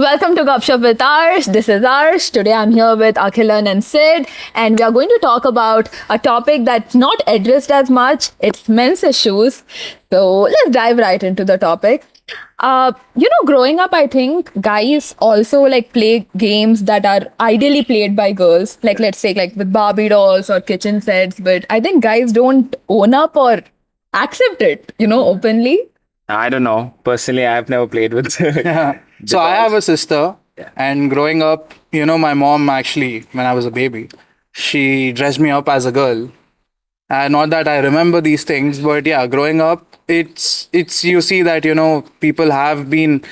Welcome to Gupshupp with Arsh. This is Arsh. Today I'm here with Akhilan and Sid, and we are going to talk about a topic that's not addressed as much. It's men's issues. So let's dive right into the topic. Growing up, I think guys also like play games that are ideally played by girls. Like let's say like with Barbie dolls or kitchen sets, but I think guys don't own up or accept it, openly. I don't know. Personally, I've never played with. Yeah. So I have a sister, and growing up, my mom actually, when I was a baby, she dressed me up as a girl. Not that I remember these things, but yeah, growing up, it's you see that people have been,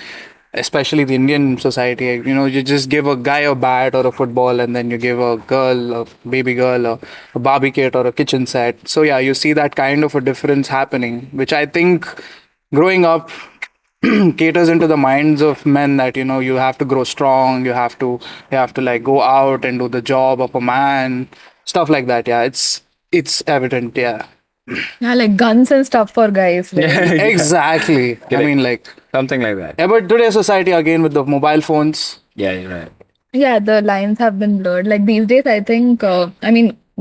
especially the Indian society, you just give a guy a bat or a football, and then you give a girl, a baby girl, a Barbie kit or a kitchen set. So yeah, you see that kind of a difference happening, which I think growing up caters into the minds of men that you have to grow strong, you have to like go out and do the job of a man, stuff like that. Yeah, it's evident. Yeah. Yeah, like guns and stuff for guys. Right? Exactly. I mean, like Something like that. yeah, but today's society again with the mobile phones. Yeah, you're right. Yeah, the lines have been blurred. Like these days, I think,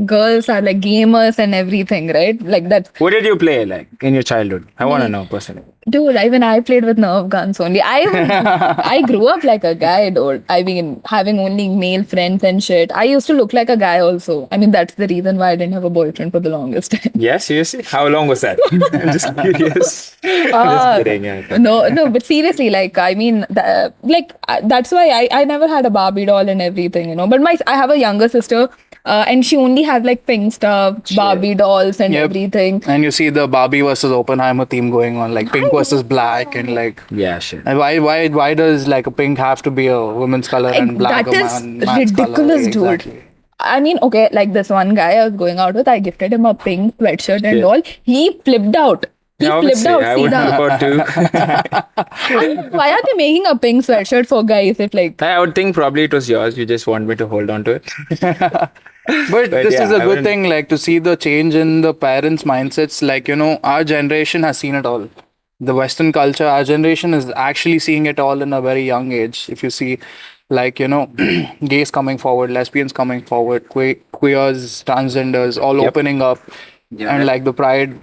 girls are like gamers and everything, right? Like that's, What did you play like in your childhood? I want to know personally. dude, even I played with Nerf guns only. I grew up like a guy, dude. I mean, having only male friends and shit. I used to look like a guy also. I mean, that's the reason why I didn't have a boyfriend for the longest time. Yeah, seriously? How long was that? I'm just curious. Just kidding. Yeah. No, but seriously, like, I mean, that's why I never had a Barbie doll and everything, But I have a younger sister, and she only had like pink stuff, Barbie dolls and Yep. everything. And you see the Barbie versus Oppenheimer theme going on, like pink versus black, and like Yeah, shit. and why does like a pink have to be a woman's color and black That a is man's color? ridiculous, dude. Exactly. I mean, okay, like this one guy I was going out with, I gifted him a pink sweatshirt and Yeah. all. He flipped out. He Yeah, flipped obviously, out. I would Seedha. have got to. Why are they making a pink sweatshirt for guys? If like, I would think probably it was yours. You just want me to hold on to it. But this yeah, is a I good wouldn't- thing, like to see the change in the parents' mindsets. Like, our generation has seen it all. The Western culture, our generation is actually seeing it all in a very young age. If you see, like, gays coming forward, lesbians coming forward, queers, transgenders, all Yep. opening up. Yeah. And like the Pride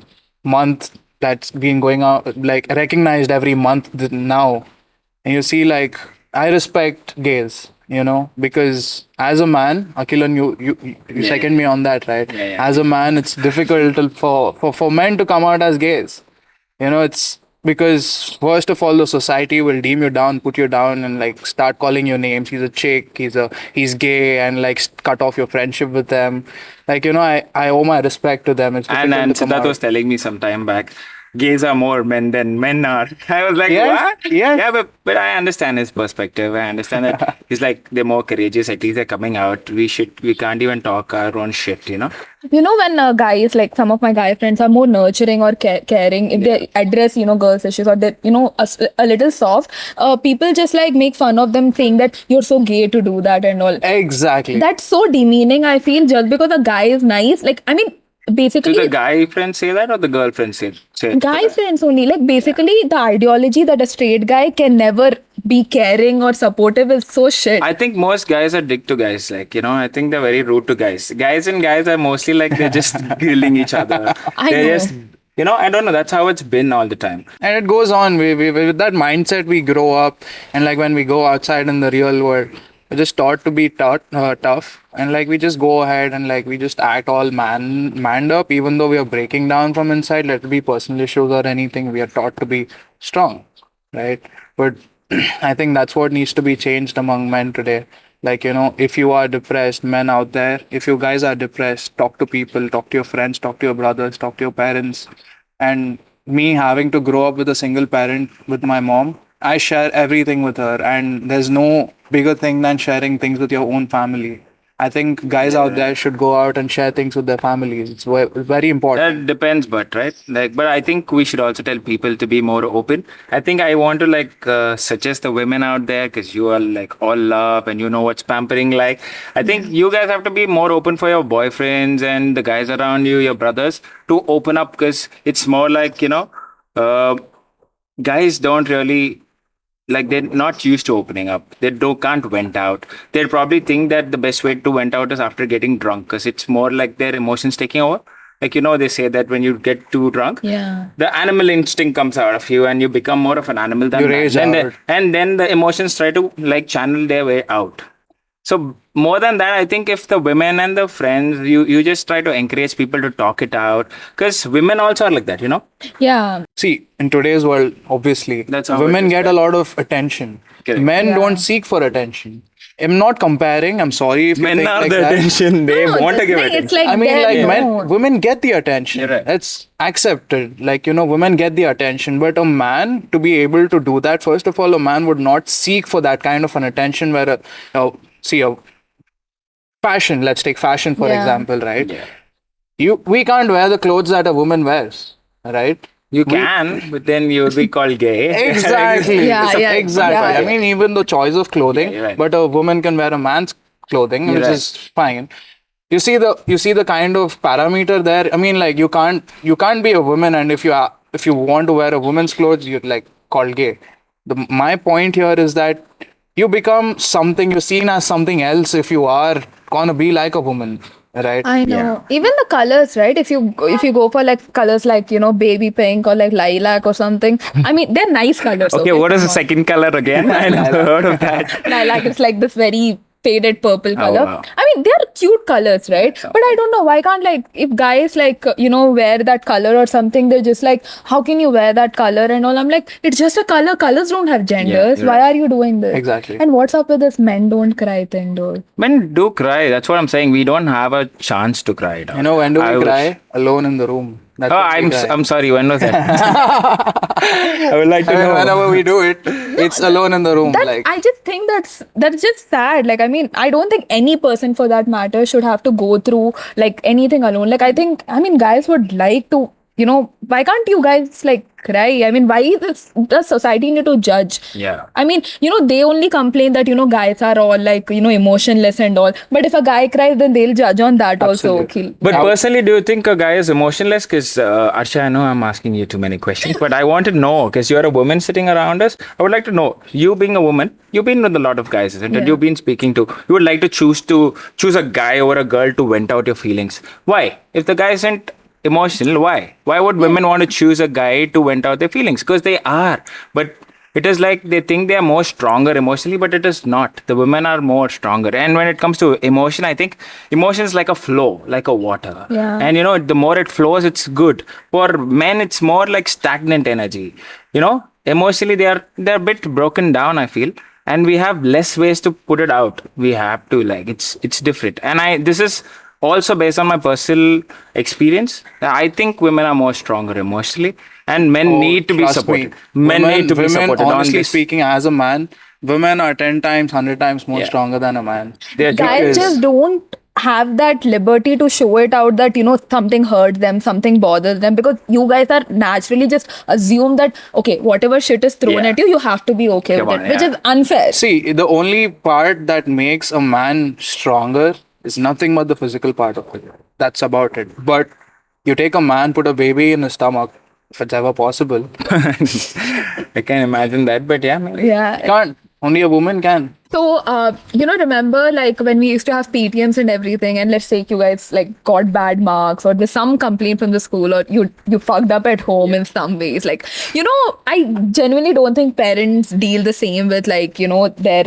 month that's been going out, like recognized every month now. And you see, like, I respect gays, because as a man, Akhilan, you second me on that, right? Yeah, yeah. As a man, it's difficult for men to come out as gays. It's because first of all, the society will deem you down, put you down, and like start calling you names. He's a chick. He's gay, and like cut off your friendship with them. Like I owe my respect to them. It's difficult And to come Siddharth out. was telling me some time back, gays are more men than men are. I was like, Yes, what? yes. Yeah, but I understand his perspective. I understand that he's like, they're more courageous. At least they're coming out. We can't even talk our own shit, when guys, like some of my guy friends are more nurturing or caring, if they address, girls' issues or they're, a little soft, people just like make fun of them saying that you're so gay to do that and all. Exactly. That's so demeaning, I feel, just because a guy is nice. Like, I mean, Do basically, the guy friends say that or the girlfriend say it? guy friends only. Like, basically, the ideology that a straight guy can never be caring or supportive is so shit. I think most guys are dick to guys. Like, I think they're very rude to guys. Guys are mostly like they're just killing each other. I They're know. just, I don't know. That's how it's been all the time. And it goes on. We with that mindset we grow up, and like when we go outside in the real world, we're just taught to be tough, and like we just go ahead and like we just act all manned up, even though we are breaking down from inside. Let it be personal issues or anything, we are taught to be strong, right? But I think that's what needs to be changed among men today. Like, if you are depressed, men out there, if you guys are depressed, talk to people, talk to your friends, talk to your brothers, talk to your parents. And me having to grow up with a single parent with my mom, I share everything with her, and there's no bigger thing than sharing things with your own family. I think guys out there should go out and share things with their families. It's very important. That depends, but right? But I think we should also tell people to be more open. I think I want to suggest the women out there, because you are like all love and you know what's pampering like. I think you guys have to be more open for your boyfriends and the guys around you, your brothers, to open up, because it's more like, guys don't really like they're not used to opening up. They can't vent out. They'll probably think that the best way to vent out is after getting drunk, because it's more like their emotions taking over. Like, they say that when you get too drunk, Yeah. the animal instinct comes out of you and you become more of an animal than You man. rage out. And then the emotions try to like channel their way out. So more than that, I think if the women and the friends, you just try to encourage people to talk it out, because women also are like that, Yeah. See, in today's world, obviously, That's how it women is, get right? a lot of attention. Correct. Men Yeah. don't seek for attention. I'm not comparing. I'm sorry if you Men think are like the that. attention. They No, want to give it's attention. like I mean, they're like known. women get the attention. You're right. It's accepted. Like, women get the attention. But a man, to be able to do that, first of all, a man would not seek for that kind of an attention where, a fashion, let's take fashion for Yeah. example, right? Yeah. We can't wear the clothes that a woman wears, right? You can, but then you will be called gay. Exactly. Yeah, yeah, Exactly. yeah. I mean, even the choice of clothing, Yeah, you're right. but a woman can wear a man's clothing, You're which right. is fine. You see the kind of parameter there. I mean, like you can't be a woman, and if you want to wear a woman's clothes, you're like called gay. My point here is that you become something. You're seen as something else if you are gonna be like a woman, right? I know. Even the colors, right? If you go for like colors like, baby pink or like lilac or something. I mean, they're nice colors. Okay, what is the come on. second color again? I never heard of that. Lilac is like this very faded purple color. wow. I mean, they're cute colors, right? But I don't know why can't like if guys like wear that color or something, they're just like, how can you wear that color and all? I'm like, it's just a color. Colors don't have genders. you're Why right. are you doing this? Exactly. And what's up with this men don't cry thing, dude? Men do cry. That's what I'm saying. We don't have a chance to cry it out. When do I we wish- cry? Alone in the room. That's Oh, what we cry. I'm sorry. When was that? I would like to I mean, know. whenever we do it, it's alone in the room. That I just think that's just sad. Like, I mean, I don't think any person for that matter should have to go through like anything alone. Like, I mean, guys would like to, why can't you guys like cry? I mean, why does society need to judge? Yeah. I mean, they only complain that, guys are all like, emotionless and all. But if a guy cries, then they'll judge on that also. Absolutely. But personally, do you think a guy is emotionless? Because Arsha, I know I'm asking you too many questions, but I want to know, because you're a woman sitting around us. I would like to know, you being a woman, you've been with a lot of guys, isn't it? Yeah. You've been speaking to. You would like to choose a guy over a girl to vent out your feelings. Why? If the guy isn't emotional, why would women want to choose a guy to vent out their feelings? Because they are, but it is like they think they are more stronger emotionally, but it is not. The women are more stronger. And when it comes to emotion, I think emotion is like a flow, like a water. Yeah. And the more it flows, it's good. For men, it's more like stagnant energy. Emotionally they're a bit broken down, I feel. And we have less ways to put it out. We have to it's different. And this is also based on my personal experience. I think women are more stronger emotionally, and men need to be Trust supported. me. Men need to be women, supported on honestly this. speaking, as a man, women are 10 times, 100 times more Yeah. stronger than a man. They're Guys because- just don't have that liberty to show it out that something hurts them, something bothers them, because you guys are naturally just assume that okay, whatever shit is thrown Yeah. at you have to be okay Come with on, it, which yeah. is unfair. See, the only part that makes a man stronger is nothing but the physical part of it. That's about it. But you take a man, put a baby in his stomach, if it's ever possible. I can imagine that, but yeah, maybe. Yeah. Can't. Only a woman can. So, remember like when we used to have PTMs and everything, and let's say you guys like got bad marks or there's some complaint from the school or you fucked up at home in some ways. Like, I genuinely don't think parents deal the same with like, their,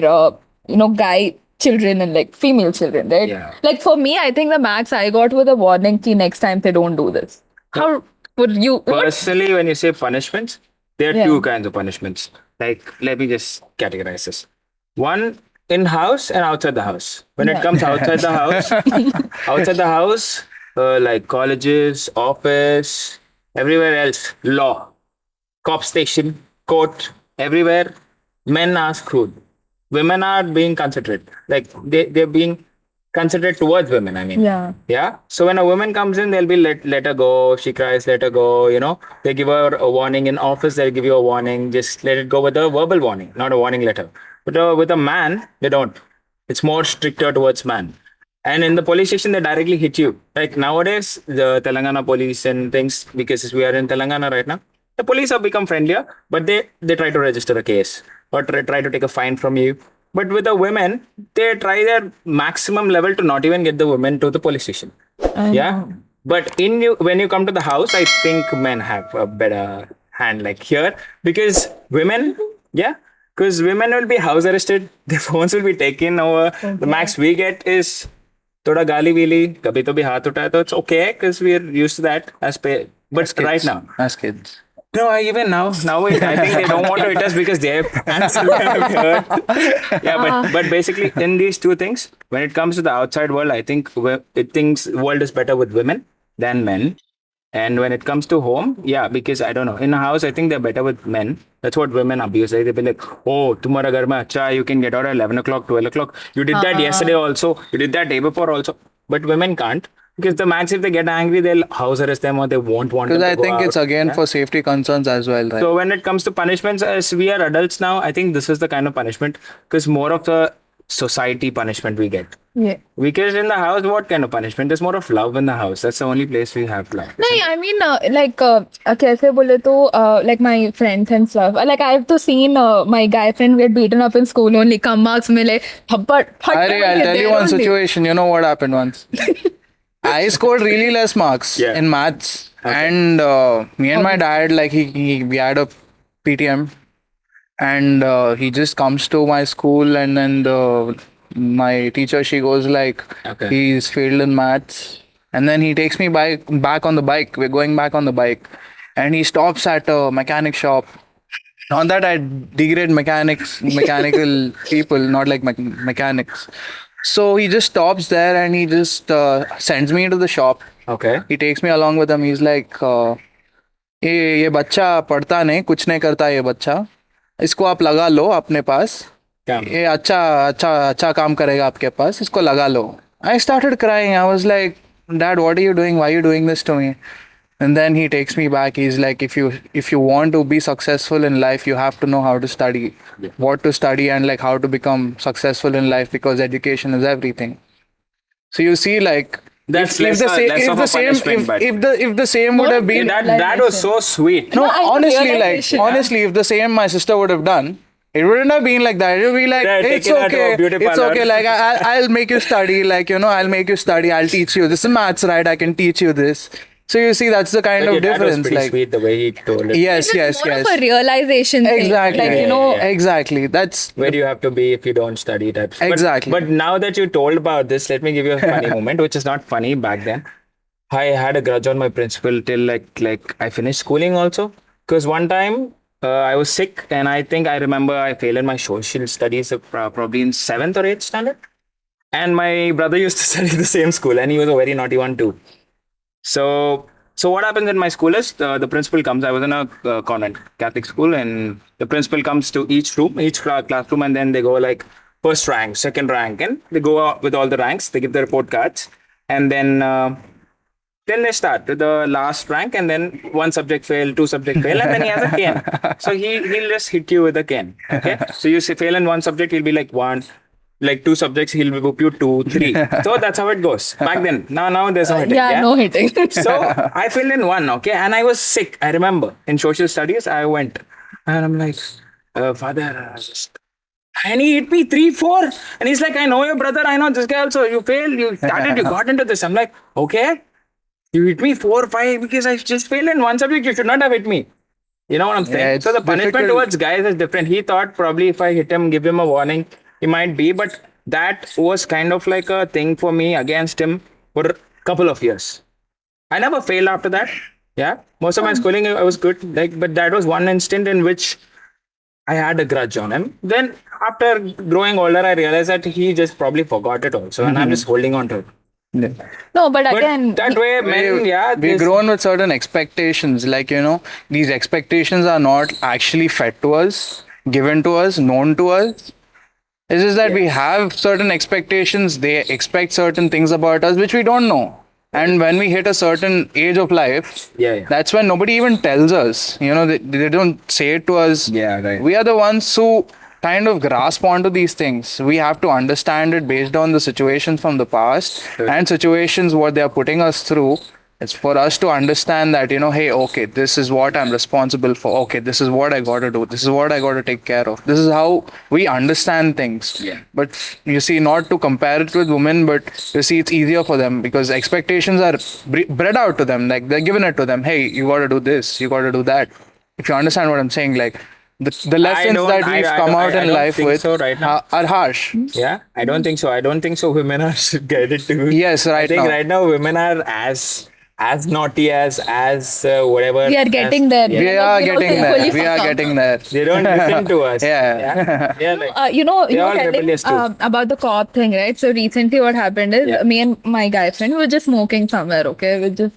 guy children and like female children, right? Yeah. Like for me, I think the max I got was a warning key next time they don't do this. How would you? Personally, when you say punishments, there are Yeah. two kinds of punishments. Like, let me just categorize this. One, in house and outside the house. When it Yeah. comes outside the house, like colleges, office, everywhere else, law, cop station, court, everywhere, men are screwed. Women are being considerate. Like they're being considerate towards women, I mean. Yeah. Yeah. So when a woman comes in, they'll be let her go. She cries, let her go. They give her a warning in office. They'll give you a warning. Just let it go with a verbal warning, not a warning letter. But with a man, they don't. It's more stricter towards man. And in the police station, they directly hit you. Like nowadays, the Telangana police and things, because we are in Telangana right now, the police have become friendlier, but they try to register a case. or try to take a fine from you. But with the women, they try their maximum level to not even get the women to the police station. I Yeah. know. But when you come to the house, I think men have a better hand like here because women, yeah, because women will be house arrested, their phones will be taken over. The max we get is thoda gali wili, kabhi to bhi haath utaya, so it's okay because we're used to that but right now. As kids. No, even now I think they don't want to hit us because their pants will be hurt. Yeah, but basically in these two things, when it comes to the outside world, I think it thinks world is better with women than men. And when it comes to home, yeah, because I don't know, in a house, I think they're better with men. That's what women abuse. They'll be like, oh, tumhara ghar mein acha, you can get out at 11 o'clock, 12 o'clock. You did that yesterday also. You did that day before also. But women can't. Because the max, if they get angry, they'll house arrest them or they won't want them Because to I go think out. it's again for safety concerns as well, right? So when it comes to punishments, as we are adults now, I think this is the kind of punishment because more of the society punishment we get. Yeah. Because in the house, what kind of punishment? There's more of love in the house. That's the only place we have love. No, I mean, kaise bole to, like my friends and stuff. Like I've to seen my guy friend get beaten up in school only. Come marks mile. Thappad. I'll tell you one situation. You know what happened once? I scored really less marks Yeah. in maths, and me and my dad, like we had a PTM, and he just comes to my school, and then my teacher, she goes like, Okay. he's failed in maths, and then he takes me back on the bike. We're going back on the bike, and he stops at a mechanic shop. Not that I degrade mechanical people, not like mechanics. So he just stops there and he just sends me into the shop. Okay. He takes me along with him. He's like, ये बच्चा पढ़ता नहीं, कुछ नहीं करता ये बच्चा, इसको आप लगा लो अपने पास, Come. ये अच्छा काम करेगा आपके पास, इसको लगा लो. I started crying. I was like, Dad, what are you doing? Why are you doing this to me? And then he takes me back. He's like, if you want to be successful in life, you have to know how to study, what to study, and like how to become successful in life, because education is everything. So you see, like, That's if the same would have been, that was so sweet. no, No, I know honestly, if the same my sister would have done, it wouldn't have been like that. It would be like, Yeah, it's take it out to a okay, beauty it's parlor. okay. Like, I'll make you study. Like, you know, I'll make you study. I'll teach you. This is maths, right? I can teach you this. So you see, that's the kind But of your dad was difference. pretty Like, sweet the way he told it. yes, yes, More yes. of a realization thing. Exactly. Like, Yeah, you know, yeah. Exactly. That's Where do you have to be if you don't study types. Exactly. But now that you told about this, let me give you a funny moment, which is not funny back then. I had a grudge on my principal till like I finished schooling also. Because one time I was sick and I think I remember I failed in my social studies probably in 7th or 8th standard. And my brother used to study the same school and he was a very naughty one too. So what happens in my school is the principal comes. I was in a convent Catholic school, and the principal comes to each room, each classroom, and then they go like first rank, second rank, and they go out with all the ranks. They give the report cards, and then they start with the last rank, and then one subject fail, two subject fail, and then he has a cane. So he'll just hit you with a cane. Okay, so you say fail in one subject, he'll be like one. Like two subjects, he'll whoop you 2, 3. So that's how it goes. Back then. Now there's no hitting. yeah, no hitting. So I filled in one, okay, and I was sick. I remember in social studies, I went and I'm like, Father, and he hit me 3, 4, and he's like, I know your brother, I know this guy also. You failed, you started, you got into this. I'm like, okay, you hit me 4, 5 because I just failed in one subject. You should not have hit me. You know what I'm saying? Yeah, it's So the punishment difficult. towards guys is different. He thought probably if I hit him, give him a warning, he might be, but that was kind of like a thing for me against him for a couple of years. I never failed after that. Yeah, most of my schooling I was good. Like, but that was one instant in which I had a grudge on him. Then after growing older, I realized that he just probably forgot it also, and I'm just holding on to it. No, but But again, that way, men, yeah, we've grown with certain expectations. Like, you know, these expectations are not actually fed to us, given to us, known to us. It's just that we have certain expectations. They expect certain things about us which we don't know. And when we hit a certain age of life, Yeah. that's when nobody even tells us. You know, they don't say it to us. Yeah, right. We are the ones who kind of grasp onto these things. We have to understand it based on the situations from the past Right. and situations what they are putting us through. It's for us to understand that, hey, okay, this is what I'm responsible for. Okay, this is what I got to do. This is what I got to take care of. This is how we understand things. Yeah. But you see, not to compare it with women, but you see, it's easier for them because expectations are bred out to them. Like they're given it to them. Hey, you got to do this. You got to do that. If you understand what I'm saying, like the lessons that we've come out in life with so right now. are harsh. Yeah, I don't think so. I don't think so. Women are guided to. Yes, I right think now. right now women are as naughty as whatever. We are getting there. We Like, are you know, getting there. fully We are fuck up. getting there. They don't listen to us. Yeah. Yeah. Like, You know, They're all telling rebellious too. about the cop thing, right? So recently, what happened is Yeah. me and my guy friend were just smoking somewhere. Okay, we're just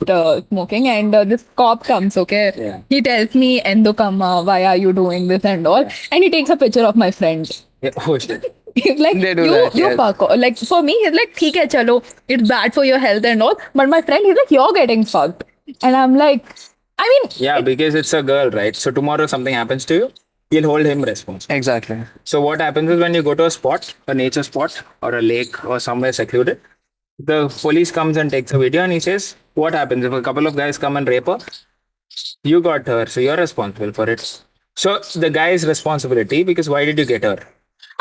smoking, and this cop comes. Okay, Yeah. he tells me, "Endo Kama, why are you doing this and all?" And he takes a picture of my friend. yeah. Oh shit. He's like, They do you that, you yes. fuck off. Like for me, he's like, "ठीक है, चलो, it's bad for your health and all." But my friend, he's like, "You're getting fucked," and I'm like, I mean, Yeah, because it's a girl, right? So tomorrow something happens to you, you'll hold him responsible. Exactly. So what happens is when you go to a spot, a nature spot or a lake or somewhere secluded, the police comes and takes a video and he says, what happens if a couple of guys come and rape her? You got her, so you're responsible for it. So the guy's responsibility because why did you get her?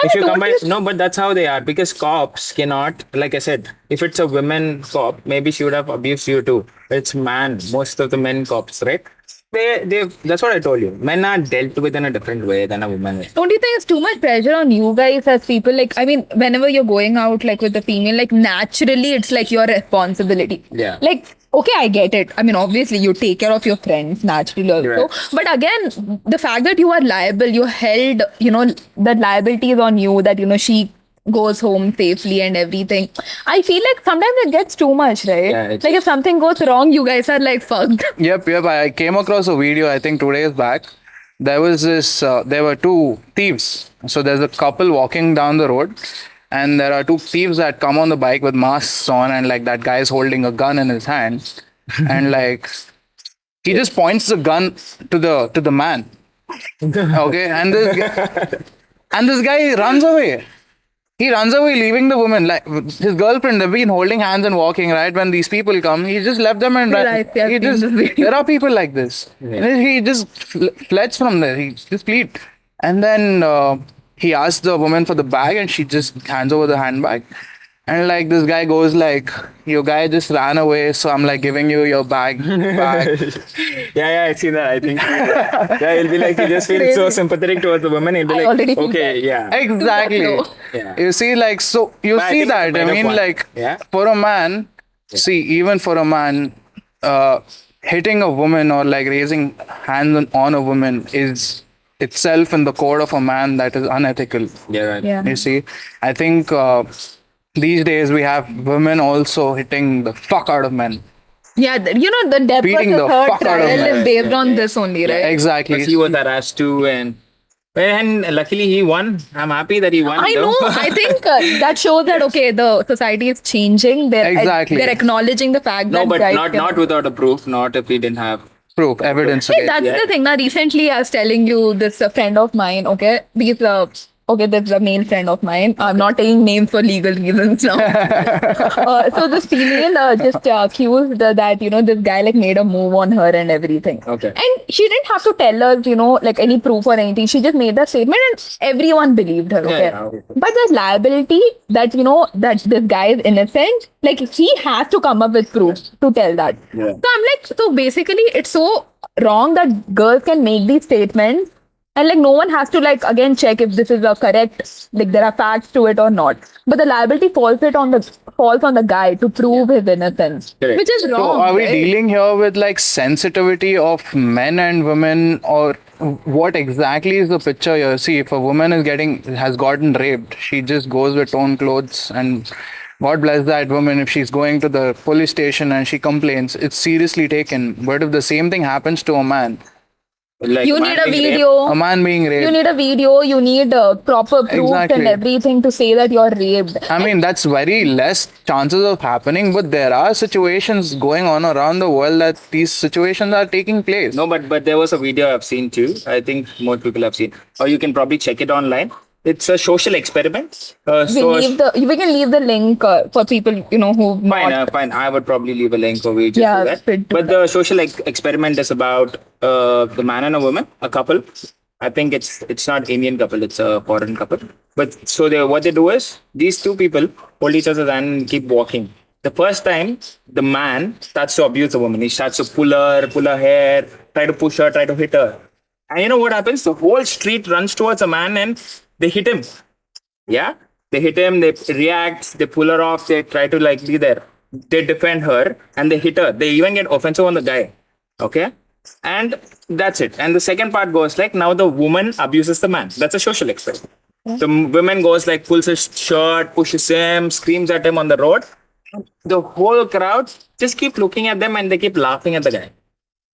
If you don't combine, you- no, but that's how they are because cops cannot, like I said, if it's a women cop, maybe she would have abused you too. It's man, most of the men cops, right? That's what I told you. Men are dealt with in a different way than a woman is. don't you think it's too much pressure on you guys as people? Like, I mean, whenever you're going out like with a female, like naturally it's like your responsibility. Yeah. Like, okay, I get it. I mean, obviously you take care of your friends naturally also. Right. But again, the fact that you are liable, you held, that liability is on you, that, she goes home safely and everything. I feel like sometimes it gets too much, right? Yeah, it's- Like if something goes wrong, you guys are like fucked. Yep. I came across a video, I think 2 days back. There was there were two thieves. So there's a couple walking down the road, and there are two thieves that come on the bike with masks on, and like that guy is holding a gun in his hand, and like he just points the gun to the man. Okay, and this guy runs away. He runs away, leaving the woman. Like his girlfriend, they've been holding hands and walking. Right when these people come, he just left them and ran. Right, yeah, He I've seen just, this video. there are people like this. And he just fled from there. He just fled, and then he asked the woman for the bag, and she just hands over the handbag. And like this guy goes like, "Your guy just ran away, so I'm like giving you your bag back." Yeah, I see that. I think. Yeah, he'll be like, he just feels so sympathetic towards the woman. He'll be I like, already feel okay, that. yeah. Exactly. Yeah. You see, like, so you But I see think it's a that. I better mean, point. like, Yeah. for a man, see, even for a man, hitting a woman or like raising hands on a woman is itself in the code of a man that is unethical. Yeah, right. Yeah. You see, I think these days we have women also hitting the fuck out of men. Yeah, the depth Beating of the the third fuck out of trial men. is based on this only, right? Exactly. Because he was harassed too, and luckily he won. I'm happy that he won. I though. know. I think that shows that okay, the society is changing. Exactly. They're acknowledging the fact No, that but guys not without a proof. Not if he didn't have. Proof, evidence. Hey, again. that's Yeah. the thing. Now, recently, I was telling you this friend of mine. Okay, because this is a male friend of mine. I'm not taking names for legal reasons now. So this female just accused that this guy like made a move on her and everything. Okay. And she didn't have to tell us like any proof or anything. She just made that statement and everyone believed her. Okay. Yeah, okay. But there's liability that that this guy is innocent. Like he has to come up with proof to tell that. Yeah. So I'm like, so basically, it's so wrong that girls can make these statements. And like no one has to like again check if this is a correct, like there are facts to it or not. But the liability falls on the guy to prove his innocence, Correct. which is wrong. So are we right? dealing here with like sensitivity of men and women, or what exactly is the picture here? See, if a woman has gotten raped, she just goes with torn clothes, and God bless that woman if she's going to the police station and she complains, it's seriously taken. But if the same thing happens to a man, Like You man need a being raped. video. a man being raped, You need a video. You need proper proof Exactly. and everything to say that you're raped. I mean, that's very less chances of happening, but there are situations going on around the world that these situations are taking place. No, but there was a video I've seen too. I think most people have seen, or you can probably check it online. it's a social experiment. We can leave the link for people who Fine, not. fine. I would probably leave a link for we just Yeah, do that. we'll do But the social experiment is about the man and a woman, a couple. I think it's not Indian couple, it's a foreign couple. But so what they do is these two people hold each other's hand and keep walking. The first time, the man starts to abuse the woman. He starts to pull her hair, try to push her, try to hit her. And you know what happens? The whole street runs towards a man and they hit him. Yeah, they hit him, they react, they pull her off, they try to like be there. They defend her and they hit her. They even get offensive on the guy. Okay. And that's it. And the second part goes like now the woman abuses the man. That's a social experiment. The woman goes like pulls his shirt, pushes him, screams at him on the road. The whole crowd just keep looking at them and they keep laughing at the guy.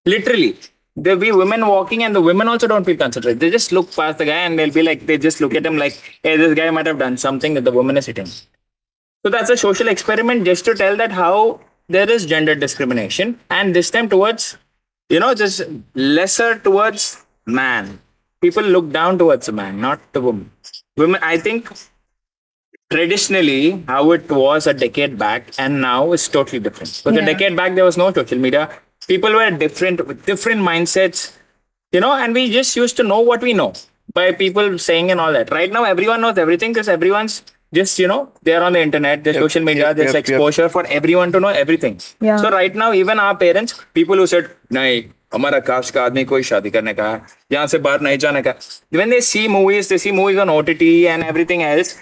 Literally. There'll be women walking and the women also don't feel concentrated. They just look past the guy and they'll be like, they just look at him like, hey, this guy might have done something that the woman is hitting. So that's a social experiment just to tell that how there is gender discrimination and this time towards, just lesser towards man. People look down towards the man, not the woman. Women, I think traditionally how it was a decade back and now is totally different. Because a decade back there was no social media. People were different with different mindsets, and we just used to know what we know by people saying and all that. Right now, everyone knows everything because everyone's just, they're on the internet, there's social media, there's exposure for everyone to know everything. Yeah. So right now, even our parents, people who said, nahi, हमारा cast का आदमी कोई शादी करने का है, यहाँ से बाहर नहीं जाने का. When they see movies on OTT and everything else,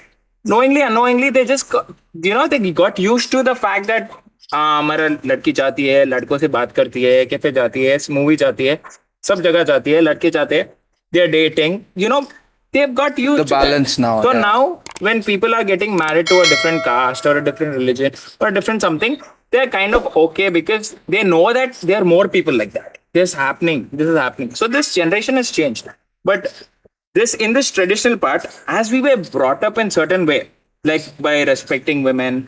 knowingly, unknowingly, they just, they got used to the fact that हमारा लड़की जाती है, लड़कों से बात करती है, कैफे जाती है, मूवी जाती है, सब जगह जाती है, लड़के जाते हैं, they are dating, they've got used The to balance that. now, So yeah. now when people are getting married to a different caste or a different religion or a different something, they're kind of okay because they know that there are more people like that. This is happening. So this generation has changed. But in this traditional part, as we were brought up in certain way, like by respecting women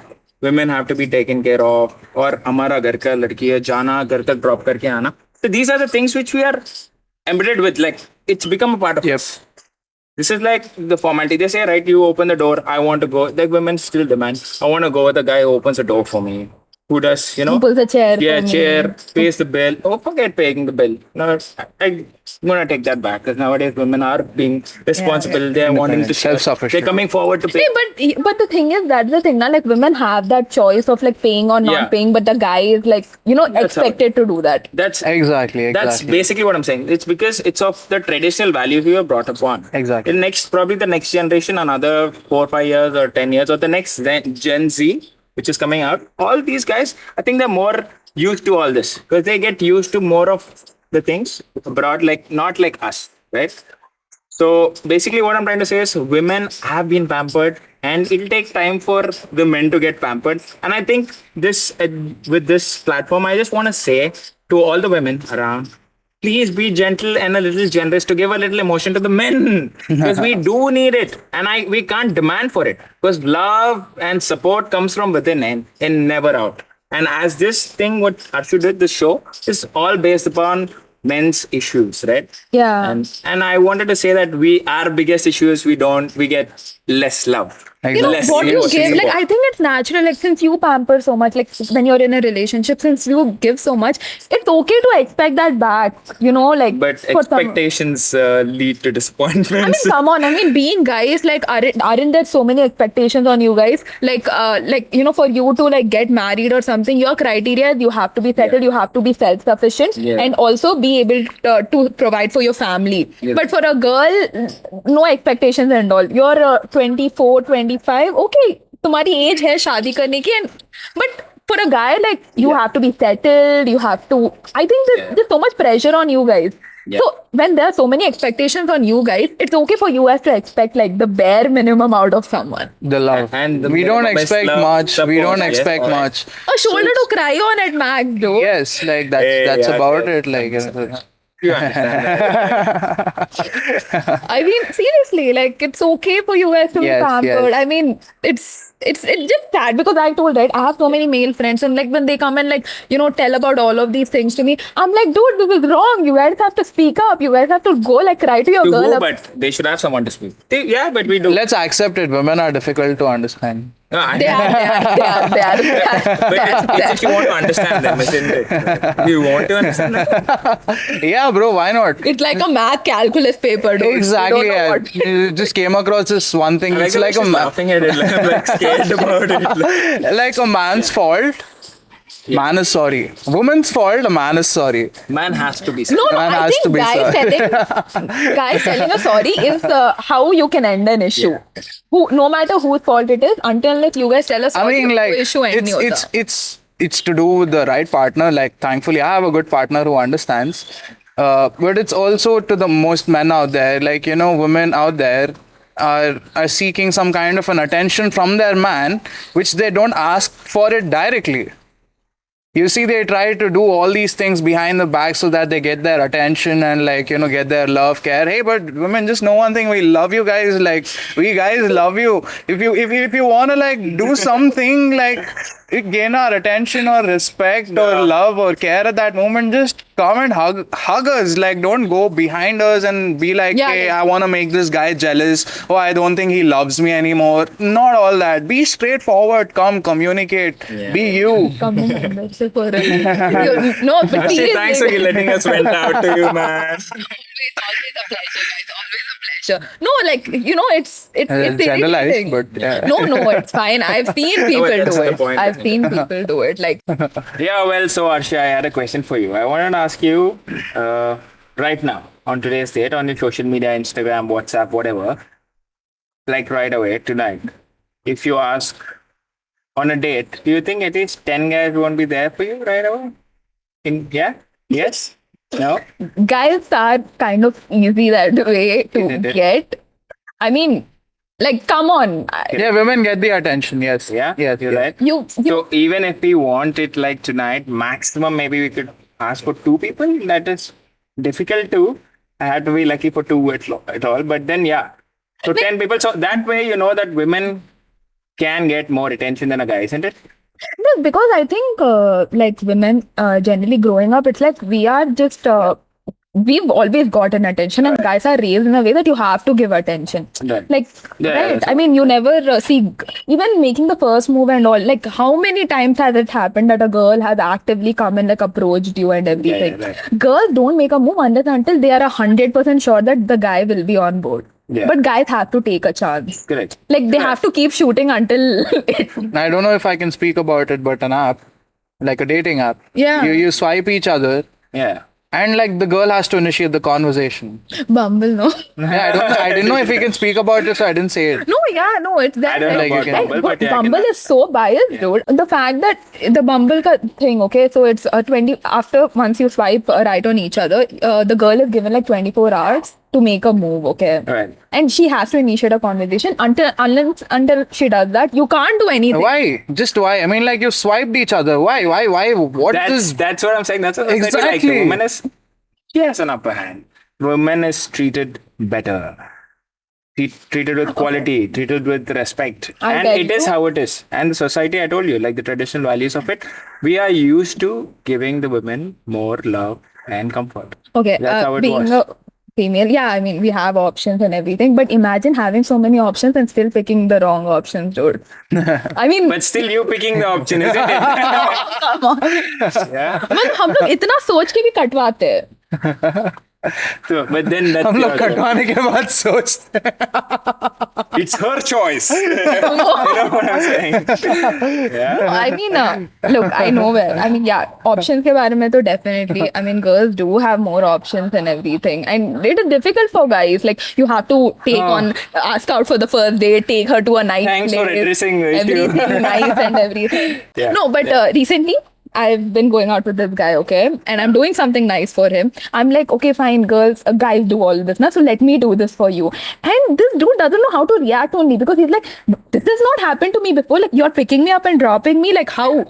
have to be taken care of, or हमारा घर का लड़की है, जाना घर तक drop करके आना. So these are the things which we are embedded with, like it's become a part of us. This is like the formality. They say, right, you open the door, I want to go. Like women still demand, I want to go with a guy who opens the door for me. Who does, Pulls a chair. Yeah, for me. chair, pays the bill. Oh, forget paying the bill. No, I'm going to take that back because nowadays women are being responsible. They are wanting to Self-sufficient. They're coming forward to pay. But the thing is, that's the thing now, like women have that choice of like paying or not paying, but the guy is like, expected to do that. That's Exactly. That's basically what I'm saying. It's because it's of the traditional values we were brought up on. Exactly. Probably the next generation, another 4 or 5 years or 10 years, or the next Gen Z, which is coming out. All these guys, I think they're more used to all this because they get used to more of the things abroad, like not like us, right? So basically what I'm trying to say is women have been pampered and it'll take time for the men to get pampered. And I think with this platform, I just want to say to all the women around, please be gentle and a little generous to give a little emotion to the men because we do need it and we can't demand for it because love and support comes from within and never out. And as this thing, what Arshu did, the show, is all based upon men's issues, right? Yeah. And I wanted to say that our biggest issue is we get less love. Less What you emotion give, like support. I think it's natural, like since you pamper so much, like when you're in a relationship, since you give so much, it's okay to expect that back, like But for some- expectations lead to disappointments. Come on. Being guys, like, aren't there so many expectations on you guys? Like, for you to like get married or something, your criteria is you have to be settled, you have to be self-sufficient, and also be able to provide for your family. Yeah. But for a girl, no expectations and all. You're 24, 25. Okay, तुम्हारी age है शादी करने की, but for a guy, like you have to be settled. You have to. I think there's so much pressure on you guys. Yeah. So when there are so many expectations on you guys, it's okay for you guys to expect like the bare minimum out of someone. The love. And the we don't minimum is expect love, much. We support, don't yes, expect alright. much. A shoulder to cry on at max, though. Yes, like that's Hey, that's yeah, about yeah. it. Like You understand? I mean, seriously, like it's okay for you guys to be Yes, pampered. yes. I mean, it's it's just sad because I told, right, I have so many male friends, and like when they come and like tell about all of these things to me, I'm like, dude, this is wrong. You guys have to speak up. You guys have to go like cry to your To girl. who? But they should have someone to speak. Yeah, but we do. Let's accept it. Women are difficult to understand. No, They are. But it's if you want to understand them, isn't it? You want to understand them? Yeah, bro, why not? It's like a math calculus paper, dude. Exactly. You don't know Yeah. what- You just came across this one thing. It's like laughing at it. Like, I'm like scared about it. like a man's fault. Man is sorry. Woman's fault. A man is sorry. Man has to be. No, Man I has to think be guys telling a sorry is how you can end an issue. Yeah. No matter whose fault it is, until like you guys tell us, I mean, like issue end nahi hota. it's to do with the right partner. Like, thankfully, I have a good partner who understands. But it's also to the most men out there. Like, women out there are seeking some kind of an attention from their man, which they don't ask for it directly. You see, they try to do all these things behind the back so that they get their attention and like, get their love, care. Hey, but women, just know one thing. We love you guys. Like, we guys love you. If you want to like do something like gain our attention or respect or love or care at that moment, just come and hug us. Like, don't go behind us and be like, Yeah, hey, yeah. I want to make this guy jealous. Oh, I don't think he loves me anymore. Not all that. Be straightforward. Come, communicate. Yeah. Be you. Come on, membership for it. No, but Arshi, seriously. thanks for letting us vent out to you, man. Always a pleasure, guys. Always a pleasure. No, like it's Generalized, irritating. but yeah. No, it's fine. I've seen people that's do the it. point, I've isn't seen people do it. Like, Yeah, well, so Arshiya, I had a question for you. I wanted to ask you right now, on today's date, on your social media, Instagram, WhatsApp, whatever, like right away, tonight, if you ask on a date, do you think at least 10 guys won't be there for you right away? Yeah? Yes? No? guys are kind of easy that way to Isn't it? get. I mean, like, come on. Yeah, women get the attention. Yes. Yeah? Yes. You're yes. right. You So even if we want it like tonight, maximum maybe we could ask for 2 people. That is difficult too. I had to be lucky for 2 at all. But then yeah. So 10 people. So that way you know that women can get more attention than a guy, isn't it? No, because I think like women generally growing up, it's like we are just we've always gotten attention, and guys are raised in a way that you have to give attention. Right. Like, Yeah, right? that's I mean, you never see even making the first move and all. Like, how many times has it happened that a girl has actively come and like approached you and everything? right. Girls don't make a move until they are 100% sure that the guy will be on board. Yeah. But guys have to take a chance. Correct. Like, they have to keep shooting until it. I don't know if I can speak about it, but an app, like a dating app. Yeah. You swipe each other, Yeah. and like the girl has to initiate the conversation. Bumble, no. Yeah, I didn't know if we can speak about it, so I didn't say it. No, yeah, no, it's that. I don't know Like, about you can- Bumble, but yeah, I Bumble can- is so biased, dude. The fact that the Bumble thing, okay, so it's 20 after once you swipe right on each other, the girl is given like 24 hours to make a move, okay, Right. and she has to initiate a conversation. Until she does that, you can't do anything. Why? Just why? I mean, like you swiped each other. Why? What is? That's what I'm saying. That's what I'm saying. Like, Exactly. the woman is, she has an upper hand. Woman is treated better. Treated with quality, treated with respect. I And get it is you. how it is. And the society, I told you, like the traditional values of it, we are used to giving the women more love and comfort. Okay, That's how it being was. a female, yeah, I mean, we have options and everything, but imagine having so many options and still picking the wrong options, dude. I mean, But still you picking the option, isn't it? come on. Yeah. मतलब हम लोग इतना सोच के भी कटवाते हैं. So, but then that's हम लोग your choice. कटवाने के बाद सोचते हैं. It's her choice. You know what I'm saying? Yeah. I mean, look, I know where. I mean, yeah, options के बारे में तो definitely. I mean, girls do have more options and everything, and it is difficult for guys. Like, you have to ask out for the first date, take her to a nice Thanks for place, addressing the issue. everything nice and everything. Yeah, No, but recently. I've been going out with this guy, okay, and I'm doing something nice for him. I'm like, okay, fine, girls, guys do all this now, so let me do this for you. And this dude doesn't know how to react only because he's like, this has not happened to me before. Like, you're picking me up and dropping me, like how? And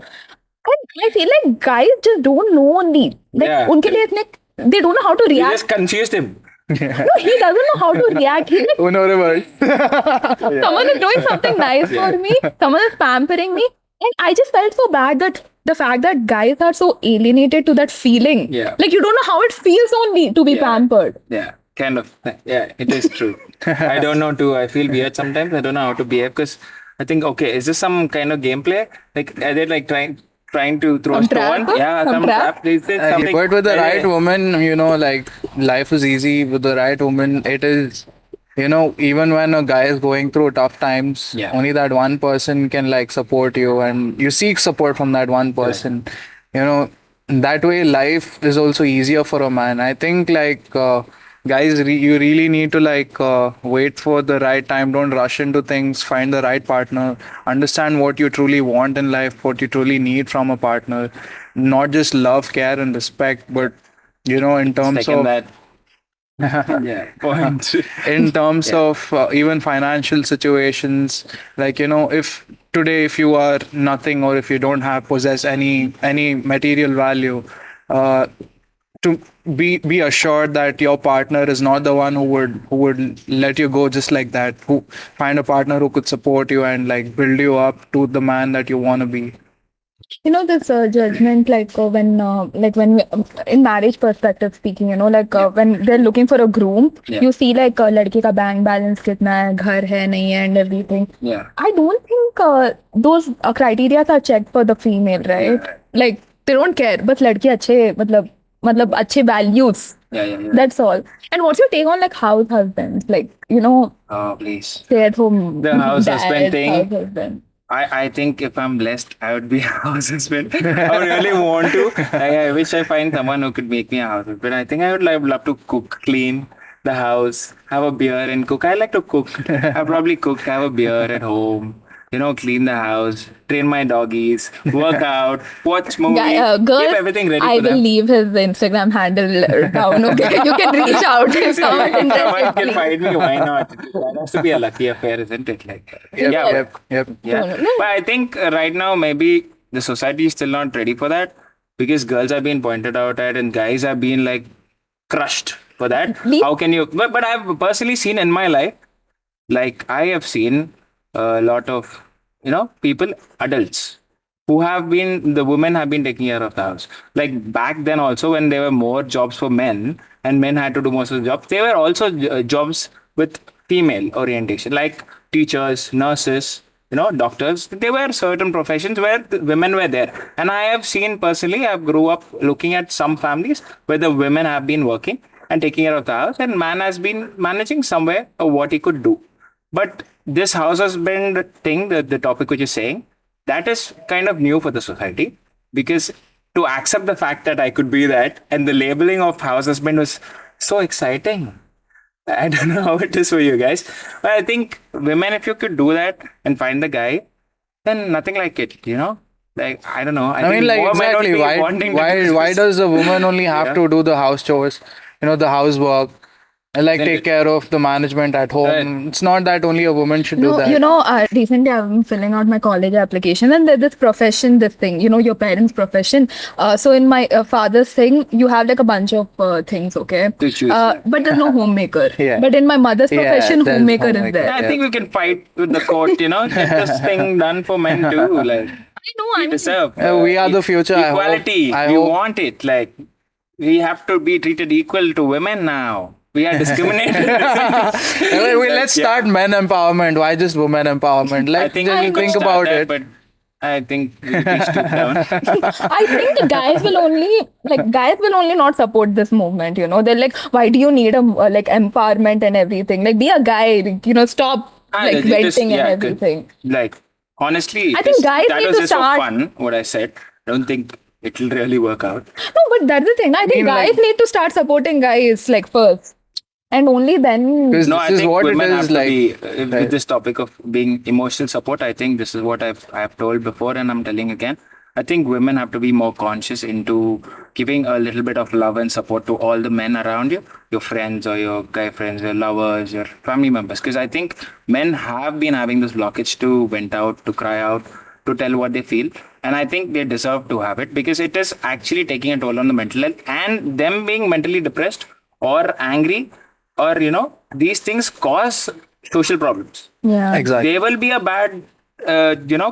I feel like guys just don't know only. Like, Yeah. unke liye itne, they don't know how to You react. just confused him. No, he doesn't know how to react. He's like, Uno reverse. someone is doing something nice for me, someone is pampering me, and I just felt so bad that the fact that guys are so alienated to that feeling. Yeah. Like you don't know how it feels only to be Yeah. pampered. Yeah, kind of. Yeah, it is true. I don't know too. I feel weird sometimes. I don't know how to behave because I think, okay, is this some kind of gameplay? Like, are they like trying to throw a Some stone? trap? Yeah, Some some trap? trap. Is this something? But with the Yeah, right yeah. woman, like life is easy. With the right woman, it is, even when a guy is going through tough times, Yeah. only that one person can like support you, and you seek support from that one person. That way life is also easier for a man. I think like guys, you really need to like wait for the right time. Don't rush into things. Find the right partner. Understand what you truly want in life, what you truly need from a partner. Not just love, care, and respect, but in terms Second of that. Yeah, point. in terms Yeah. of even financial situations, like if you are nothing, or if you don't have possess any material value, uh, to be assured that your partner is not the one who would let you go just like that. Who find a partner who could support you and like build you up to the man that you want to be. This judgment, when we, in marriage perspective speaking, when they're looking for a groom, Yeah. you see like लड़के का bank balance कितना है, घर है नहीं है, and everything. Yeah. I don't think those criteria are checked for the female, right? Yeah. Like they don't care, but लड़के अच्छे मतलब अच्छे values. Yeah. That's all. And what's your take on like house husbands? Like Oh, please. stay at home The house dad, husband thing. house husband. I think if I'm blessed, I would be a house husband. I would really want to. I wish I find someone who could make me a house husband. I think I would love to cook, clean the house, have a beer and cook. I like to cook. I probably cook, have a beer at home, clean the house, train my doggies, work out, watch movies, Girls, keep everything ready I for will them. leave his Instagram handle down. Okay, you can reach out if someone Someone interested. can please. find me. Why not? That has to be a lucky affair, isn't it? Like, yeah. Yep. Yeah. No. But I think right now maybe the society is still not ready for that because girls have been pointed out at and guys have been like crushed for that. How can you? But I've personally seen in my life, like I have seen a lot of people, adults who have been, the women have been taking care of the house. Like back then also when there were more jobs for men and men had to do most of the jobs, there were also jobs with female orientation, like teachers, nurses, doctors. There were certain professions where the women were there. And I have seen personally, I grew up looking at some families where the women have been working and taking care of the house and man has been managing somewhere what he could do. But this house husband thing, the topic which is saying, that is kind of new for the society because to accept the fact that I could be that and the labeling of house husband was so exciting. I don't know how it is for you guys, but I think women, if you could do that and find the guy, then nothing like it, Like, I don't know. I mean, think like more might not exactly be why wanting to why do why this. does a woman only have Yeah. to do the house chores, the housework, and like Then take it- care of the management at home? Right. It's not that only a woman should do No, that. recently I've been filling out my college application and there's this profession, this thing, your parents' profession. So in my father's thing, you have like a bunch of things, okay? To choose, yeah. But there's no homemaker. Yeah. But in my mother's Yeah, profession, there's homemaker is homemaker. there. I think we can fight with the court, get this thing done for men too. Like, I know, I we mean, deserve. We are the future. I hope. Equality. I we hope. want it. Like, we have to be treated equal to women now. We are discriminated. Let's start men empowerment. Why just women empowerment? I Let's think just we could think start about that, it. but I think we'll be stooped down. I think guys will only not support this movement. They're like, why do you need a like empowerment and everything? Like, be a guy. Stop like It is- venting yeah, and everything. Like, honestly, I think guys that need was to just for start- fun, what I said. I don't think it'll really work out. No, but that's the thing. I think guys need to start supporting guys like first, and only then. Because No, this I is think what it women have is to like. be with this topic of being emotional support. I think this is what I've told before, and I'm telling again. I think women have to be more conscious into giving a little bit of love and support to all the men around you, your friends or your guy friends, your lovers, your family members. Because I think men have been having this blockage to vent out, to cry out, to tell what they feel. And I think they deserve to have it because it is actually taking a toll on the mental health and them being mentally depressed or angry or these things cause social problems. Yeah. Exactly. They will be a bad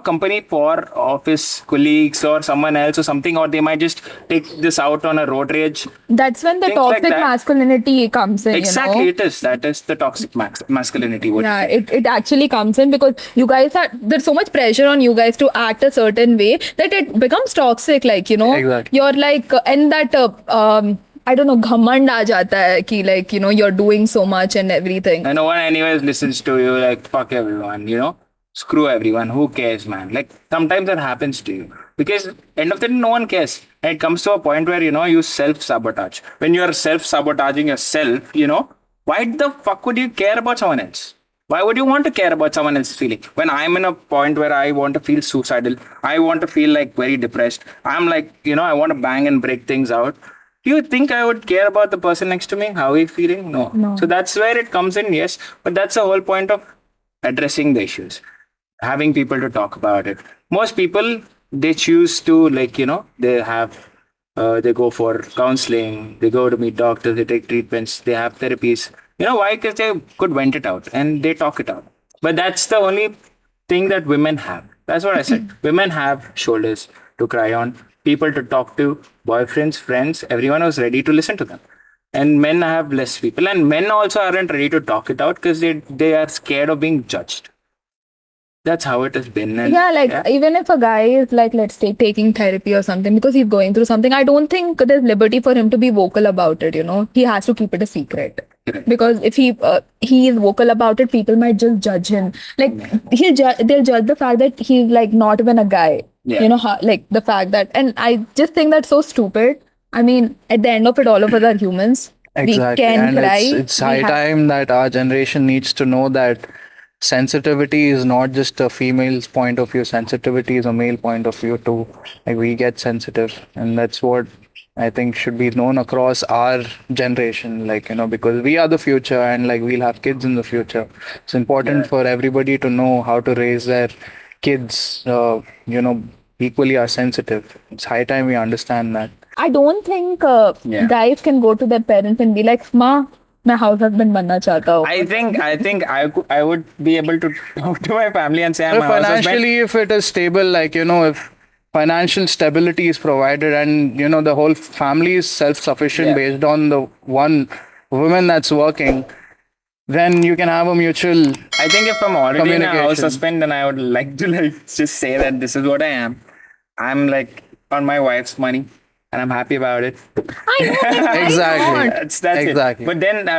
company for office colleagues or someone else or something, or they might just take this out on a road rage. That's when the Things like toxic that. masculinity comes in, Exactly, it is. That is the toxic masculinity. What Yeah, it actually comes in because you guys there's so much pressure on you guys to act a certain way that it becomes toxic. Like, Exactly. you're like, and that, I don't know, ghamand aa jata hai ki, like, you're doing so much and everything. And no one anyways listens to you, like fuck everyone, screw everyone, who cares, man? Like sometimes that happens to you because end of the day no one cares, and it comes to a point where you self-sabotage. When you are self-sabotaging yourself, why the fuck would you care about someone else? Why would you want to care about someone else's feeling? When I'm in a point where I want to feel suicidal, I want to feel like very depressed, I'm like, I want to bang and break things out. Do you think I would care about the person next to me? How he's feeling? No. No. So that's where it comes in, yes. But that's the whole point of addressing the issues, having people to talk about it. Most people, they choose to, like, they have, they go for counseling, they go to meet doctors, they take treatments, they have therapies. Why? Because they could vent it out and they talk it out. But that's the only thing that women have. That's what I said. Women have shoulders to cry on, people to talk to, boyfriends, friends, everyone was ready to listen to them. And men have less people, and men also aren't ready to talk it out because they are scared of being judged. That's how it has been. And, Yeah, like even if a guy is like, let's say, taking therapy or something because he's going through something, I don't think there's liberty for him to be vocal about it. He has to keep it a secret. Correct. Because if he is vocal about it, people might just judge him. Like they'll judge the fact that he's like not even a guy. Yeah. Like the fact that, and I just think that's so stupid. I mean, at the end of it, all of us are humans. Exactly. We can And cry. it's high time that our generation needs to know that sensitivity is not just a female's point of view. Sensitivity is a male point of view too. Like we get sensitive, and that's what I think should be known across our generation. Like because we are the future, and like we'll have kids in the future. It's important for everybody to know how to raise their kids. Equally are sensitive. It's high time we understand that. I don't think Yeah. guys can go to their parents and be like, "Ma, मैं house husband बनना चाहता हूँ." I would be able to talk to my family and say I'm But a house husband. financially, if it is stable, like if financial stability is provided and the whole family is self-sufficient Yeah. based on the one woman that's working, then you can have a mutual. I think if I'm already in a house Communication. husband, then I would like to just say that this is what I am. I'm like on my wife's money, and I'm happy about it. I know, like, why Exactly. not? That's Exactly. it. But then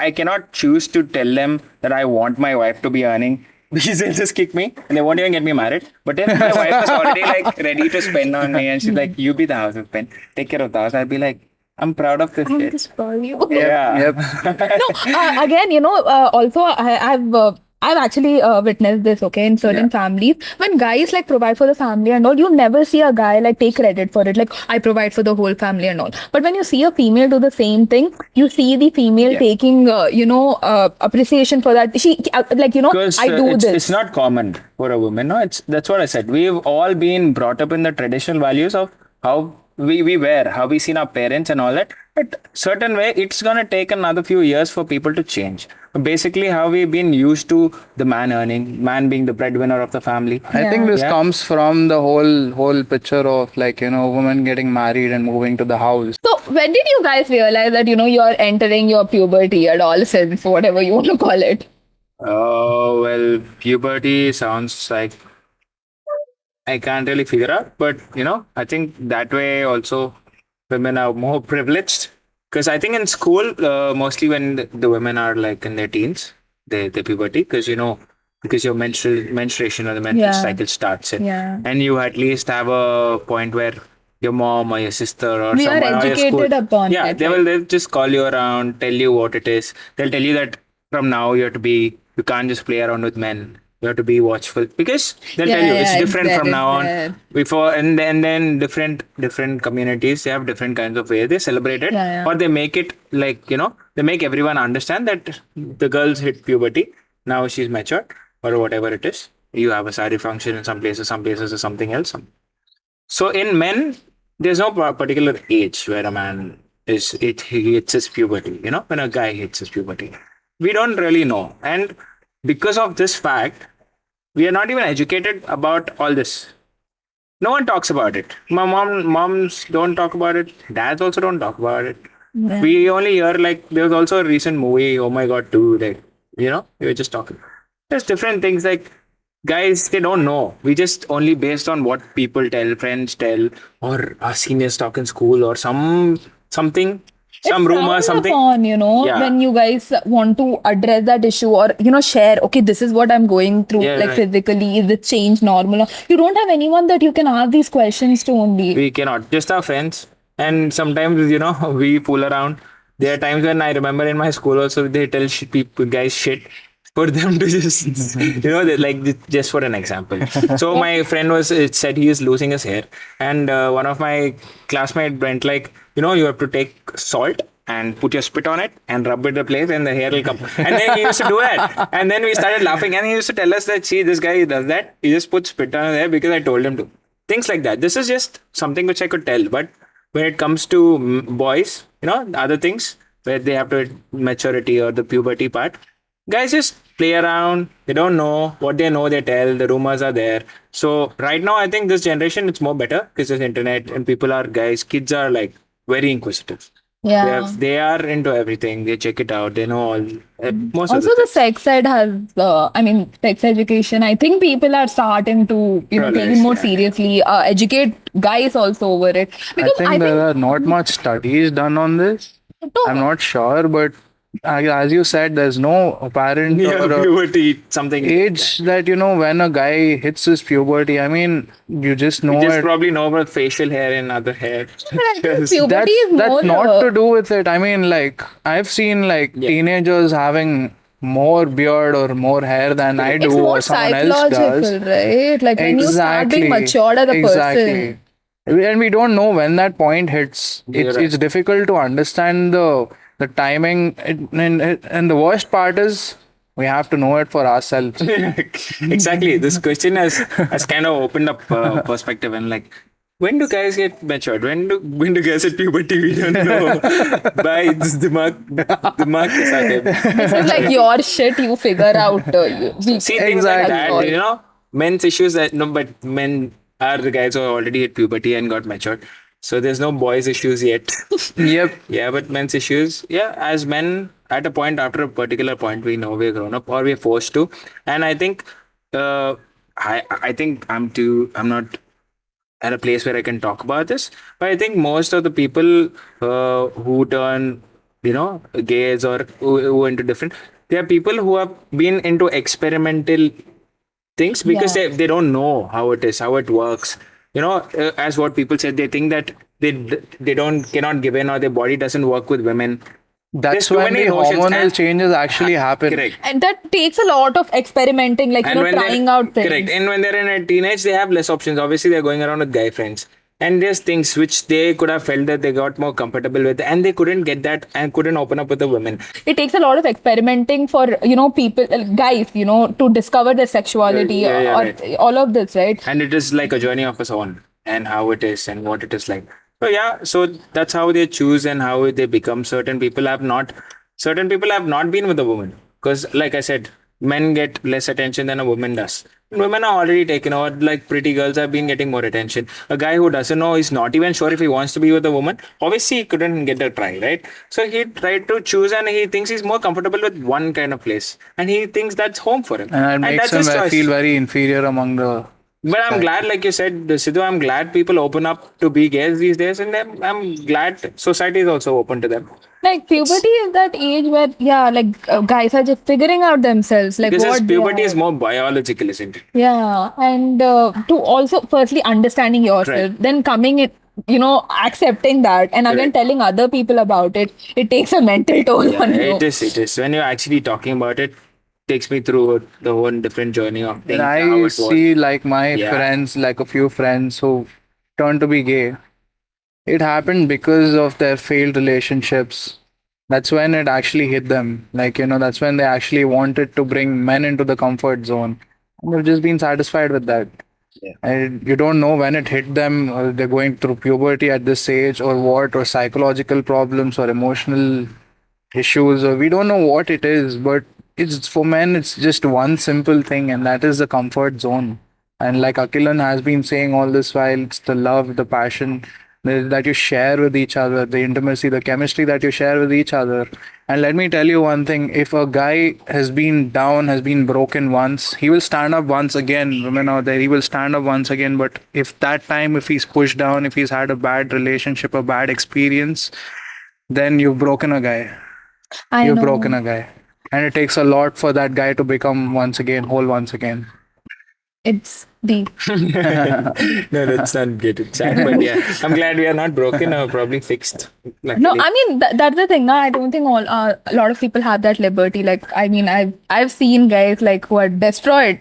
I cannot choose to tell them that I want my wife to be earning because they'll just kick me and they won't even get me married. But then my wife is already like ready to spend on me, and she's like, "You be the house husband, take care of the house." I'll be like, "I'm proud of this I'm shit." just for you. Yeah. Yep. No, again, also I've actually witnessed this, okay, in certain families. When guys like provide for the family and all, you never see a guy like take credit for it. Like, I provide for the whole family and all. But when you see a female do the same thing, you see the female Yeah. taking, appreciation for that. She, Because I do it's, this. it's not common for a woman. No, that's what I said. We've all been brought up in the traditional values of how we wear, how we seen our parents and all that. But certain way, it's gonna take another few years for people to change. But basically, how we've been used to the man earning, man being the breadwinner of the family. I think this Yeah. comes from the whole picture of like women getting married and moving to the house. So when did you guys realize that you're entering your puberty at all, since whatever you want to call it? Oh, well, puberty sounds like I can't really figure out, but I think that way also women are more privileged because I think in school, mostly when the women are like in their teens, they puberty because because your menstruation or the menstrual Yeah. cycle starts in, Yeah. and you at least have a point where your mom or your sister or We are someone or your school, educated upon yeah, it, they'll just call you around, tell you what it is. They'll tell you that from now you can't just play around with men. You have to be watchful because they'll tell you it's different from now on. Before and then different communities, they have different kinds of ways they celebrate it, Yeah. or they make it like they make everyone understand that the girls hit puberty, now she's matured or whatever it is. You have a sari function in some places is something else. So in men, there's no particular age where a man is it he hits his puberty. You know, when a guy hits his puberty, we don't really know, and because of this fact, we are not even educated about all this. No one talks about it. My moms don't talk about it. Dads also don't talk about it. Yeah. We only hear like there was also a recent movie. Oh my god, too. Like we were just talking. There's different things like guys they don't know. We just only based on what people tell, friends tell, or our seniors talk in school, or something, some It's rumor, frowned something. upon, Yeah. when you guys want to address that issue or, share, okay, this is what I'm going through, Yeah, like right. physically, is it change normal? You don't have anyone that you can ask these questions to only. We cannot just our friends, and sometimes we fool around. There are times when I remember in my school also they tell people guys shit for them to just just for an example. So my friend was it said he is losing his hair, and one of my classmates went like, you have to take salt and put your spit on it and rub it the place and the hair will come. And then he used to do that. And then we started laughing and he used to tell us that, see, this guy does that. He just puts spit on his hair because I told him to. Things like that. This is just something which I could tell. But when it comes to boys, other things where they have to hit maturity or the puberty part, guys just play around. They don't know what they know. They tell the rumors are there. So right now, I think this generation it's more better because there's internet and people are guys. Kids are like very inquisitive. Yeah. They are into everything. They check it out. They know all most of Also, the the things. sex side has, sex education. I think people are starting to, take Realize, it more yeah. seriously, educate guys also over it. I Because think there are not much studies done on this. no, I'm not sure, but as you said, there's no apparent Yeah, or puberty, something. age that when a guy hits his puberty. I mean, you just know You just it. probably know about facial hair and other hair. I think Just- puberty That's is more. not to do with it. I mean, like I've seen like Yeah. teenagers having more beard or more hair than I It's do more or someone else psychological, does. right? Like when you start being matured as a Exactly. person. And we don't know when that point hits. You're right. It's difficult to understand the timing. And the worst part is we have to know it for ourselves. Exactly. This question has kind of opened up perspective and like, when do guys get matured? When do guys hit puberty? We don't know. Bye. This is the mark. The mark is out there. This is like your shit you figure out. See things like Exactly. that. Men's issues that no, but men are the guys who already hit puberty and got matured. So there's no boys' issues yet. Yep. Yeah, but men's issues, yeah, as men, at a point, after a particular point, we know we're grown up or we're forced to. And I think, I think I'm not at a place where I can talk about this. But I think most of the people who turn, gays or who into different, they are people who have been into experimental things because Yeah. they don't know how it is, how it works. As what people said, they think that they cannot give in or their body doesn't work with women. That's There's too when many the notions hormonal and- changes actually happen. Correct. And that takes a lot of experimenting, like, And when trying they're- out things. Correct. And when they're in a teenage, they have less options. Obviously, they're going around with guy friends. And there's things which they could have felt that they got more comfortable with, and they couldn't get that and couldn't open up with the women. It takes a lot of experimenting for, people, guys, to discover their sexuality Yeah, or right. all of this, right? And it is like a journey of its own, and how it is and what it is like. So yeah, so that's how they choose and how they become. Certain people have not been with a woman because, like I said, men get less attention than a woman does. Women are already taken over. Like pretty girls have been getting more attention. A guy who doesn't know, he's not even sure if he wants to be with a woman. Obviously, he couldn't get a try, right? So he tried to choose, and he thinks he's more comfortable with one kind of place, and he thinks that's home for him. And it makes that's his him choice. feel very inferior among the. But I'm glad, like you said, Sidhu, I'm glad people open up to be gays these days, and I'm glad society is also open to them. Like puberty is that age where, guys are just figuring out themselves, like This what is they puberty are. is more biological, isn't it? Yeah, and to also firstly understanding yourself, Right. then coming it, accepting that, and again Correct. telling other people about it. It takes a mental toll on you. It is. It is. When you're actually talking about it, takes me through the whole different journey of things. And how I it was. see like my Yeah. friends, like a few friends who turned to be gay. It happened because of their failed relationships. That's when it actually hit them. Like, that's when they actually wanted to bring men into the comfort zone. And they've just been satisfied with that. Yeah. And you don't know when it hit them, or they're going through puberty at this age, or what, or psychological problems, or emotional issues, or we don't know what it is. But it's for men, it's just one simple thing, and that is the comfort zone. And like Akilan has been saying all this while, it's the love, the passion that you share with each other, the intimacy, the chemistry that you share with each other. And let me tell you one thing, if a guy has been down, has been broken once, he will stand up once again. Women out there, he will stand up once again. But if that time, if he's pushed down, if he's had a bad relationship, a bad experience, then you've broken a guy. I You've know. broken a guy. And it takes a lot for that guy to become once again whole once again. It's deep. No, let's not get it sad. But yeah, I'm glad we are not broken or probably fixed. No, Luckily. I mean that's the thing. No, I don't think a lot of people have that liberty. Like, I mean, I've seen guys like who are destroyed,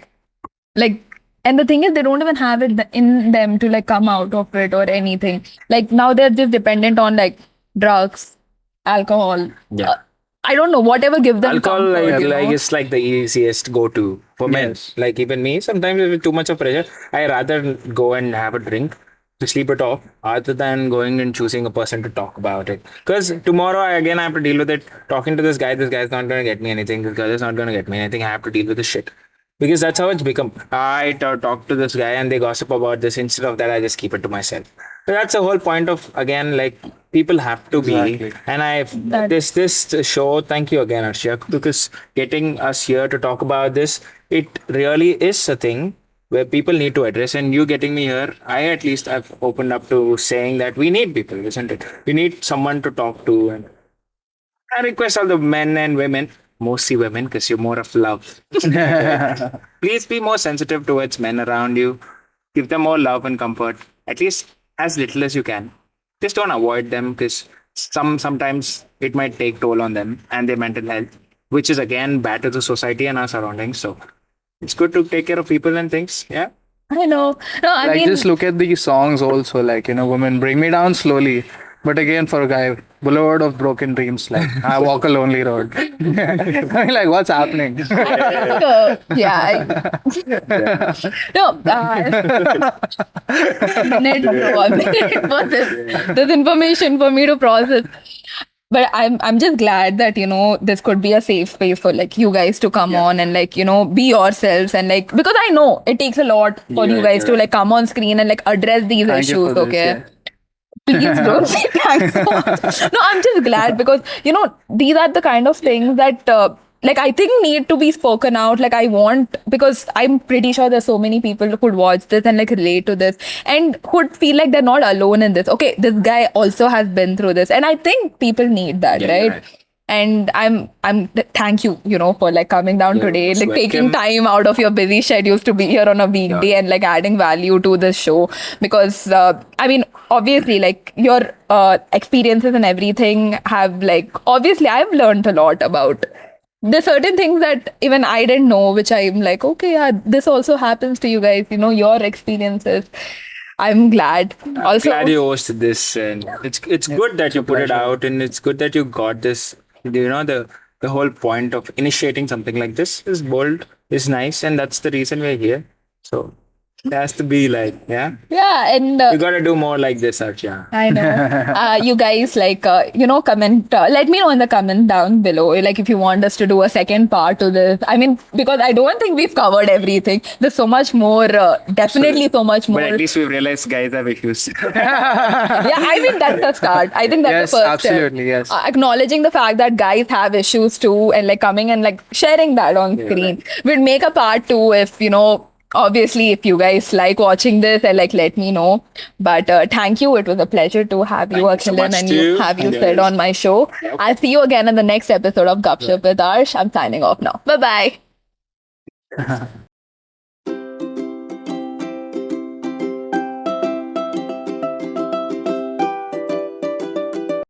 like, and the thing is they don't even have it in them to like come out of it or anything. Like now they're just dependent on like drugs, alcohol. Yeah. I don't know, whatever gives them Alcohol, comfort, like you know? is like the easiest go-to for men. Yes. Like even me, sometimes with too much of pressure, I rather go and have a drink to sleep it off, other than going and choosing a person to talk about it. Because tomorrow I again have to deal with it. Talking to this guy's not going to get me anything. This girl is not going to get me anything. I have to deal with this shit. Because that's how it's become. I talk to this guy and they gossip about this. Instead of that, I just keep it to myself. So that's the whole point of, again, like, people have to be. Exactly. And this show, thank you again, Arshiya, because getting us here to talk about this, it really is a thing where people need to address. And you getting me here, I at least have opened up to saying that we need people, isn't it? We need someone to talk to. And I request all the men and women, mostly women, because you're more of love. Please be more sensitive towards men around you. Give them more love and comfort, at least as little as you can. Just don't avoid them, because sometimes it might take toll on them and their mental health, which is again bad to the society and our surroundings. So it's good to take care of people and things. Yeah. I know. No, I Like, mean, just look at these songs also, like, women bring me down slowly. But again, for a guy, Boulevard of Broken Dreams, like, I walk a lonely road. I mean, like, what's happening? yeah. No, minute for this information for me to process. But I'm just glad that this could be a safe space for like you guys to come on and like be yourselves, and like, because I know it takes a lot for you guys to like come on screen and like address these Thank you issues. for this, Okay. yeah. Please don't say thanks so much. No, I'm just glad because these are the kind of things that like I think need to be spoken out. Like I want, because I'm pretty sure there's so many people who could watch this and like relate to this and could feel like they're not alone in this. Okay, this guy also has been through this, and I think people need that, Yeah, right? right. And I'm thank you, for like coming down Yeah, today, most like taking welcome. time out of your busy schedules to be here on a weekday and like adding value to this show. Because I mean, obviously, like your experiences and everything have like, obviously I've learned a lot about there's certain things that even I didn't know, which I'm like, okay, yeah, this also happens to you guys, your experiences. I'm glad. Also, Glad you hosted this, and it's good that you put it out, and it's good that you got this. The whole point of initiating something like this is bold, is nice, and that's the reason we're here. So it has to be like, yeah, yeah, and you gotta do more like this, Arshiya. I know. You guys, like, comment. Let me know in the comment down below, like, if you want us to do a second part to this. I mean, because I don't think we've covered everything. There's so much more, definitely so much more. But at least we've realized guys have issues. Yeah, I mean, that's the start. I think that's Yes, the first step. absolutely, yes. Acknowledging the fact that guys have issues too, and like coming and like sharing that on screen. We'll make a part two if, obviously, if you guys like watching this, and like let me know. But thank you. It was a pleasure to have you, Thank you so Akhilan, much and too. have you Yes. said on my show. Yep. I'll see you again in the next episode of Gupshupp with Arsh. I'm signing off now. Bye bye.